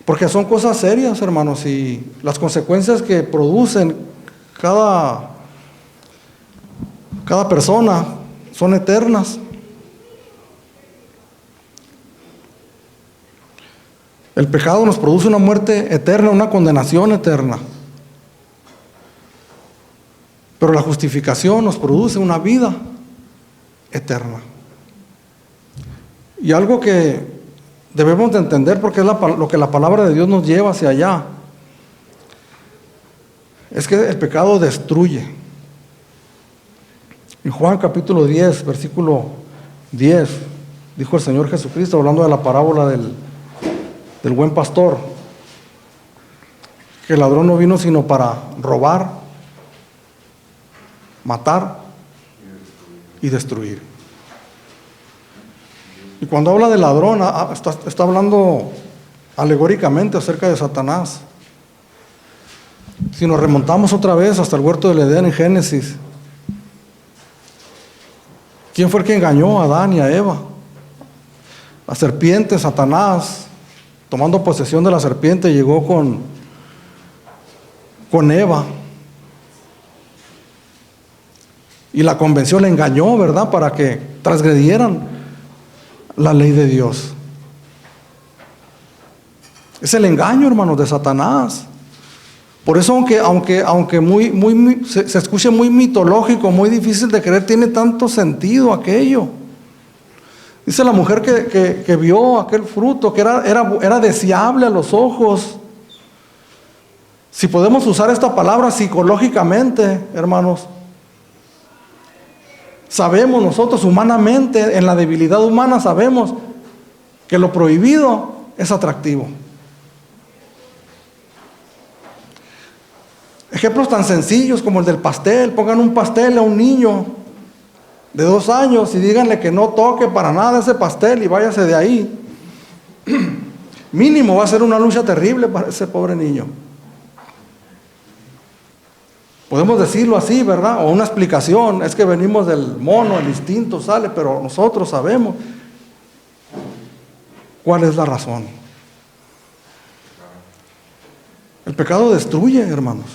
Porque son cosas serias, hermanos, y las consecuencias que producen cada persona son eternas. El pecado nos produce una muerte eterna, una condenación eterna. Pero la justificación nos produce una vida eterna. Y algo que debemos de entender, porque es lo que la palabra de Dios nos lleva hacia allá, es que el pecado destruye. En Juan capítulo 10, versículo 10, dijo el Señor Jesucristo, hablando de la parábola del buen pastor, que el ladrón no vino sino para robar, matar y destruir. Y cuando habla de ladrón, está hablando alegóricamente acerca de Satanás. Si nos remontamos otra vez hasta el huerto del Edén en Génesis, ¿quién fue el que engañó a Adán y a Eva? La serpiente, Satanás, tomando posesión de la serpiente, llegó con Eva y la convenció, la engañó, ¿verdad?, para que transgredieran la ley de Dios. Es el engaño, hermanos, de Satanás. Por eso, aunque se escuche muy mitológico, muy difícil de creer, tiene tanto sentido aquello. Dice la mujer que vio aquel fruto, que era deseable a los ojos. Si podemos usar esta palabra psicológicamente, hermanos, sabemos nosotros humanamente, en la debilidad humana, sabemos que lo prohibido es atractivo. Ejemplos tan sencillos como el del pastel. Pongan un pastel a un niño de 2 años y díganle que no toque para nada ese pastel y váyase de ahí. Mínimo va a ser una lucha terrible para ese pobre niño. Podemos decirlo así, ¿verdad? O una explicación, es que venimos del mono, el instinto sale, pero nosotros sabemos cuál es la razón. El pecado destruye, hermanos.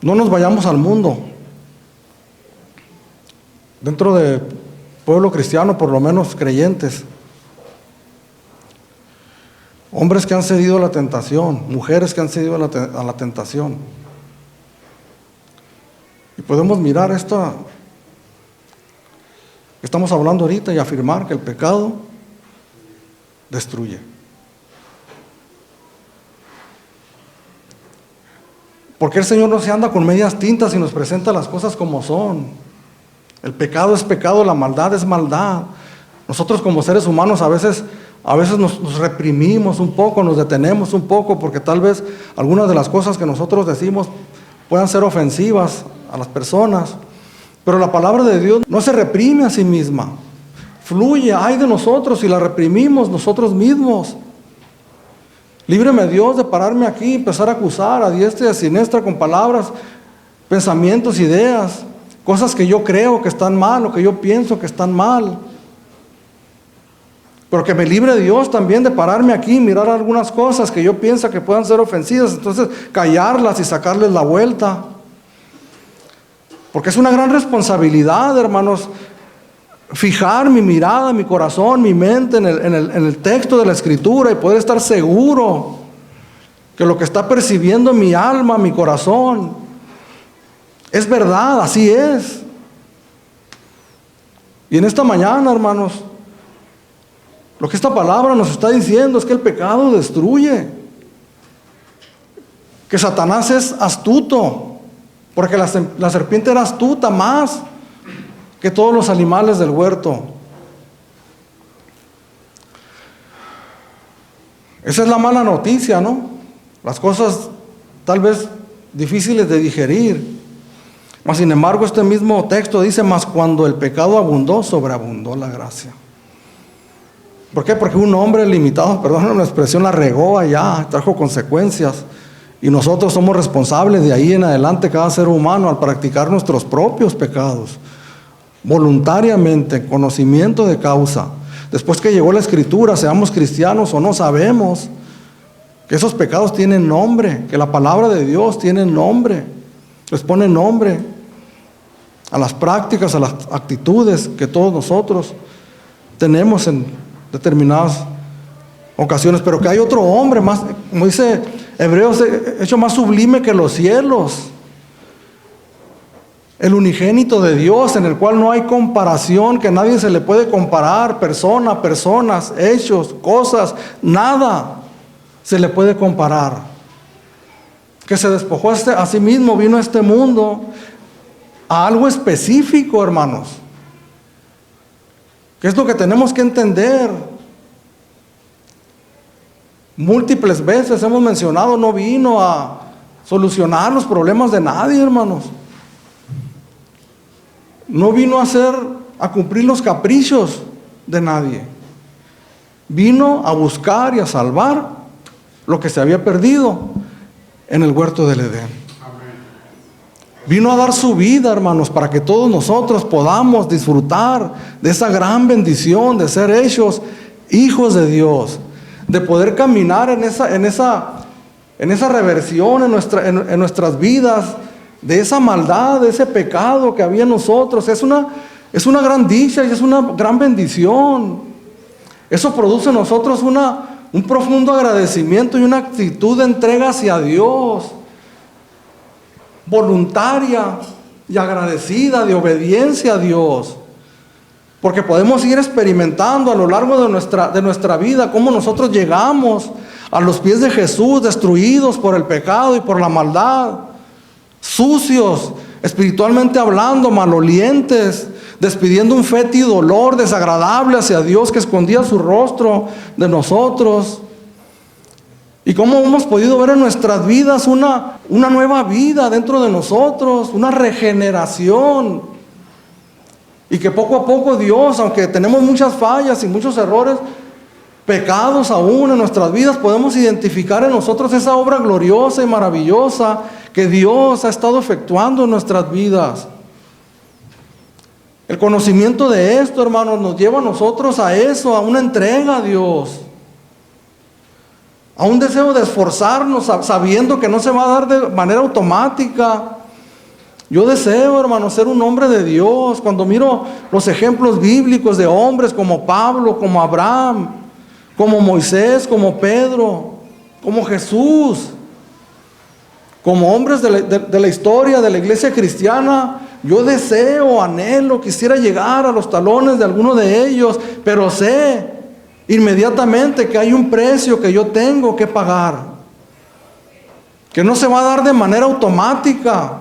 No nos vayamos al mundo. Dentro del pueblo cristiano, por lo menos creyentes, hombres que han cedido a la tentación, mujeres que han cedido a la tentación. Y podemos mirar esto que estamos hablando ahorita y afirmar que el pecado destruye. Porque el Señor no se anda con medias tintas y nos presenta las cosas como son. El pecado es pecado, la maldad es maldad. Nosotros como seres humanos a veces nos reprimimos un poco, nos detenemos un poco, porque tal vez algunas de las cosas que nosotros decimos puedan ser ofensivas a las personas. Pero la palabra de Dios no se reprime a sí misma. Fluye, ay de nosotros si la reprimimos nosotros mismos. Líbreme Dios de pararme aquí y empezar a acusar a diestra y a siniestra con palabras, pensamientos, ideas, cosas que yo creo que están mal o que yo pienso que están mal. Pero que me libre Dios también de pararme aquí y mirar algunas cosas que yo pienso que puedan ser ofensivas, entonces callarlas y sacarles la vuelta. Porque es una gran responsabilidad, hermanos, fijar mi mirada, mi corazón, mi mente en el texto de la Escritura y poder estar seguro que lo que está percibiendo mi alma, mi corazón, es verdad, así es. Y en esta mañana, hermanos, lo que esta palabra nos está diciendo es que el pecado destruye, que Satanás es astuto, porque la serpiente era astuta más que todos los animales del huerto. Esa es la mala noticia, ¿no? Las cosas tal vez difíciles de digerir. Mas sin embargo, este mismo texto dice: mas cuando el pecado abundó, sobreabundó la gracia. ¿Por qué? Porque un hombre limitado, perdón la expresión, la regó allá, trajo consecuencias. Y nosotros somos responsables de ahí en adelante, cada ser humano, al practicar nuestros propios pecados, voluntariamente, conocimiento de causa. Después que llegó la Escritura, seamos cristianos o no, sabemos que esos pecados tienen nombre, que la palabra de Dios tiene nombre, les pone nombre a las prácticas, a las actitudes que todos nosotros tenemos en determinadas ocasiones. Pero que hay otro hombre más, como dice Hebreos, hecho más sublime que los cielos, el unigénito de Dios, en el cual no hay comparación, que nadie se le puede comparar, personas, hechos, cosas, nada se le puede comparar, que se despojó a sí mismo, vino a este mundo a algo específico, hermanos, que es lo que tenemos que entender. Múltiples veces hemos mencionado, no vino a solucionar los problemas de nadie, hermanos. No vino a cumplir los caprichos de nadie. Vino a buscar y a salvar lo que se había perdido en el huerto del Edén. Vino a dar su vida, hermanos, para que todos nosotros podamos disfrutar de esa gran bendición de ser hechos hijos de Dios, de poder caminar en esa reversión en nuestras vidas, de esa maldad, de ese pecado que había en nosotros. Es una gran dicha y es una gran bendición. Eso produce en nosotros un profundo agradecimiento y una actitud de entrega hacia Dios, voluntaria y agradecida, de obediencia a Dios. Porque podemos ir experimentando a lo largo de nuestra vida cómo nosotros llegamos a los pies de Jesús, destruidos por el pecado y por la maldad, sucios, espiritualmente hablando, malolientes, despidiendo un fétido olor desagradable hacia Dios que escondía su rostro de nosotros. Y cómo hemos podido ver en nuestras vidas una nueva vida dentro de nosotros, una regeneración. Y que poco a poco Dios, aunque tenemos muchas fallas y muchos errores, pecados aún en nuestras vidas, podemos identificar en nosotros esa obra gloriosa y maravillosa que Dios ha estado efectuando en nuestras vidas. El conocimiento de esto, hermanos, nos lleva a nosotros a eso, a una entrega a Dios, a un deseo de esforzarnos, sabiendo que no se va a dar de manera automática. Yo deseo, hermano, ser un hombre de Dios. Cuando miro los ejemplos bíblicos de hombres como Pablo, como Abraham, como Moisés, como Pedro, como Jesús, como hombres de la historia de la iglesia cristiana, yo deseo, anhelo, quisiera llegar a los talones de alguno de ellos, pero sé inmediatamente que hay un precio que yo tengo que pagar, que no se va a dar de manera automática.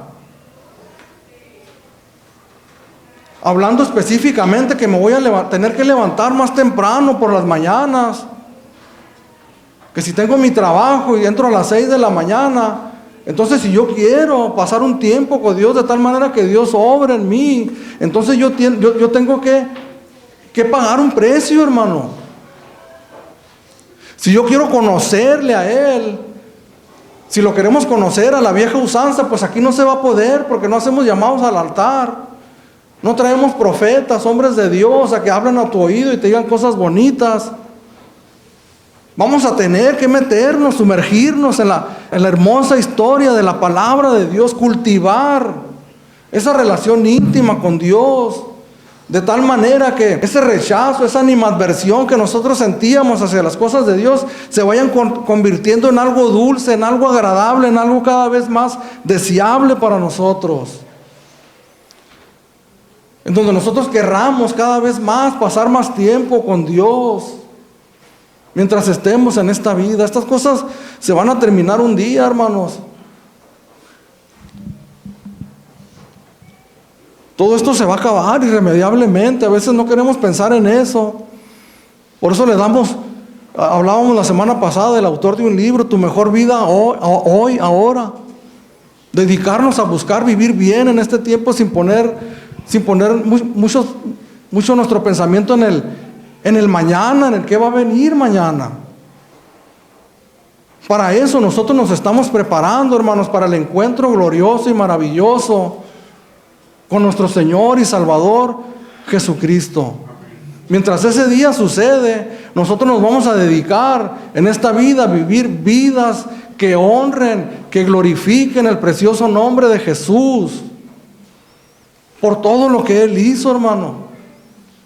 Hablando específicamente que me voy a tener que levantar más temprano por las mañanas, que si tengo mi trabajo y entro a las 6 de la mañana, entonces si yo quiero pasar un tiempo con Dios de tal manera que Dios obre en mí, entonces yo tengo que pagar un precio, hermano. Si yo quiero conocerle a Él, si lo queremos conocer a la vieja usanza, pues aquí no se va a poder, porque no hacemos llamados al altar. No traemos profetas, hombres de Dios, a que hablen a tu oído y te digan cosas bonitas. Vamos a tener que meternos, sumergirnos en la hermosa historia de la palabra de Dios, cultivar esa relación íntima con Dios, de tal manera que ese rechazo, esa animadversión que nosotros sentíamos hacia las cosas de Dios, se vayan convirtiendo en algo dulce, en algo agradable, en algo cada vez más deseable para nosotros. En donde nosotros querramos cada vez más pasar más tiempo con Dios. Mientras estemos en esta vida, estas cosas se van a terminar un día, hermanos. Todo esto se va a acabar irremediablemente. A veces no queremos pensar en eso. Por eso le damos Hablábamos la semana pasada del autor de un libro, Tu mejor vida hoy, ahora. Dedicarnos a buscar vivir bien en este tiempo sin poner mucho nuestro pensamiento en el mañana, en el que va a venir mañana. Para eso nosotros nos estamos preparando, hermanos, para el encuentro glorioso y maravilloso con nuestro Señor y Salvador Jesucristo. Mientras ese día sucede, nosotros nos vamos a dedicar en esta vida a vivir vidas que honren, que glorifiquen el precioso nombre de Jesús por todo lo que Él hizo, hermano,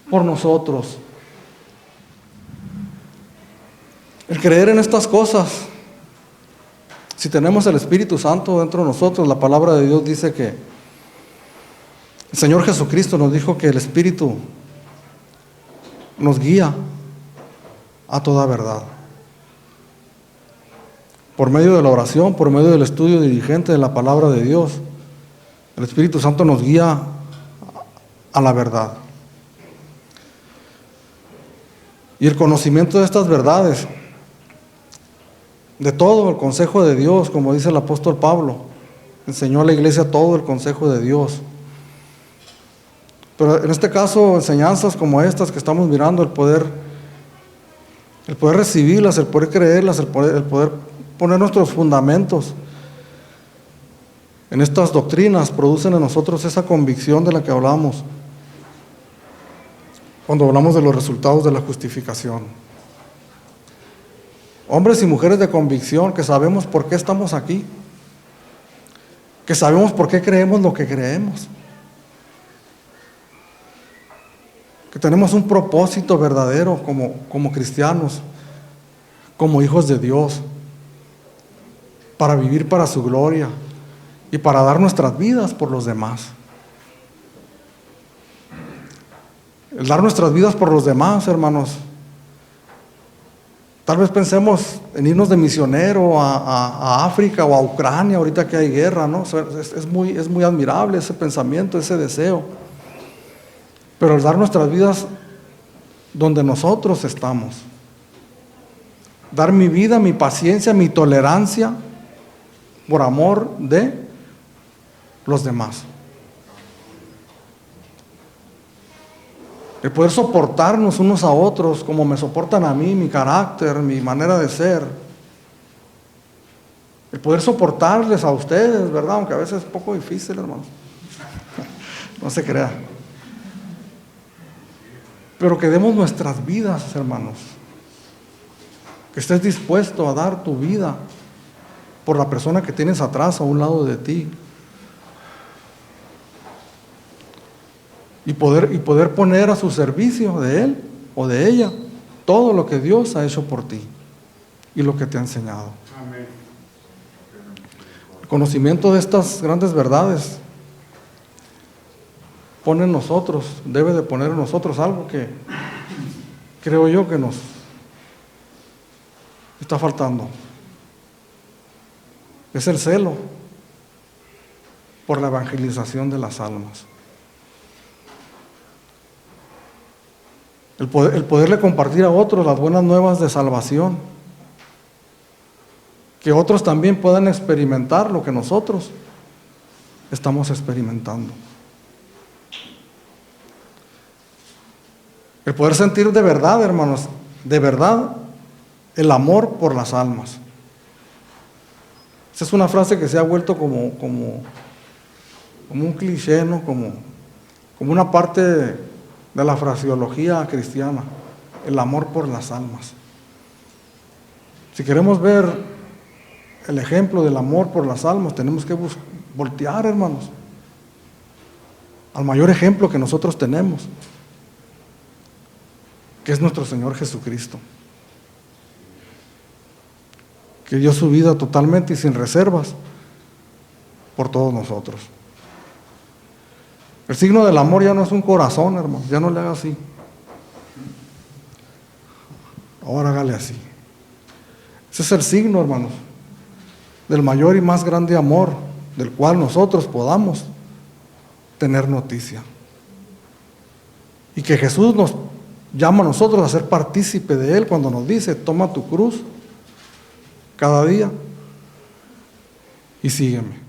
por nosotros. El creer en estas cosas, si tenemos el Espíritu Santo dentro de nosotros, la palabra de Dios dice que el Señor Jesucristo nos dijo que el Espíritu nos guía a toda verdad. Por medio de la oración, por medio del estudio diligente de la palabra de Dios, el Espíritu Santo nos guía a la verdad. Y el conocimiento de estas verdades, de todo el consejo de Dios, como dice el apóstol Pablo, enseñó a la iglesia todo el consejo de Dios. Pero en este caso, enseñanzas como estas que estamos mirando, el poder recibirlas, el poder creerlas, el poder poner nuestros fundamentos en estas doctrinas, producen en nosotros esa convicción de la que hablamos cuando hablamos de los resultados de la justificación. Hombres y mujeres de convicción que sabemos por qué estamos aquí, que sabemos por qué creemos lo que creemos, que tenemos un propósito verdadero como cristianos, como hijos de Dios, para vivir para su gloria y para dar nuestras vidas por los demás. El dar nuestras vidas por los demás, hermanos, tal vez pensemos en irnos de misionero a África o a Ucrania, ahorita que hay guerra, ¿no? Es muy admirable ese pensamiento, ese deseo. Pero el dar nuestras vidas donde nosotros estamos, dar mi vida, mi paciencia, mi tolerancia, por amor de los demás. El poder soportarnos unos a otros como me soportan a mí, mi carácter, mi manera de ser. El poder soportarles a ustedes, ¿verdad? Aunque a veces es un poco difícil, hermanos. No se crea. Pero que demos nuestras vidas, hermanos. Que estés dispuesto a dar tu vida por la persona que tienes atrás, a un lado de ti. Y poder poner a su servicio de él o de ella todo lo que Dios ha hecho por ti y lo que te ha enseñado. Amén. El conocimiento de estas grandes verdades debe de poner en nosotros algo que creo yo que nos está faltando. Es el celo por la evangelización de las almas. El poderle compartir a otros las buenas nuevas de salvación. Que otros también puedan experimentar lo que nosotros estamos experimentando. El poder sentir de verdad, hermanos, de verdad, el amor por las almas. Esa es una frase que se ha vuelto como un cliché, ¿no? Como una parte de la fraseología cristiana, el amor por las almas. Si queremos ver el ejemplo del amor por las almas, tenemos que voltear, hermanos, al mayor ejemplo que nosotros tenemos, que es nuestro Señor Jesucristo, que dio su vida totalmente y sin reservas por todos nosotros. El signo del amor ya no es un corazón, hermano, ya no le haga así. Ahora hágale así. Ese es el signo, hermanos, del mayor y más grande amor del cual nosotros podamos tener noticia. Y que Jesús nos llama a nosotros a ser partícipe de Él cuando nos dice, toma tu cruz cada día y sígueme.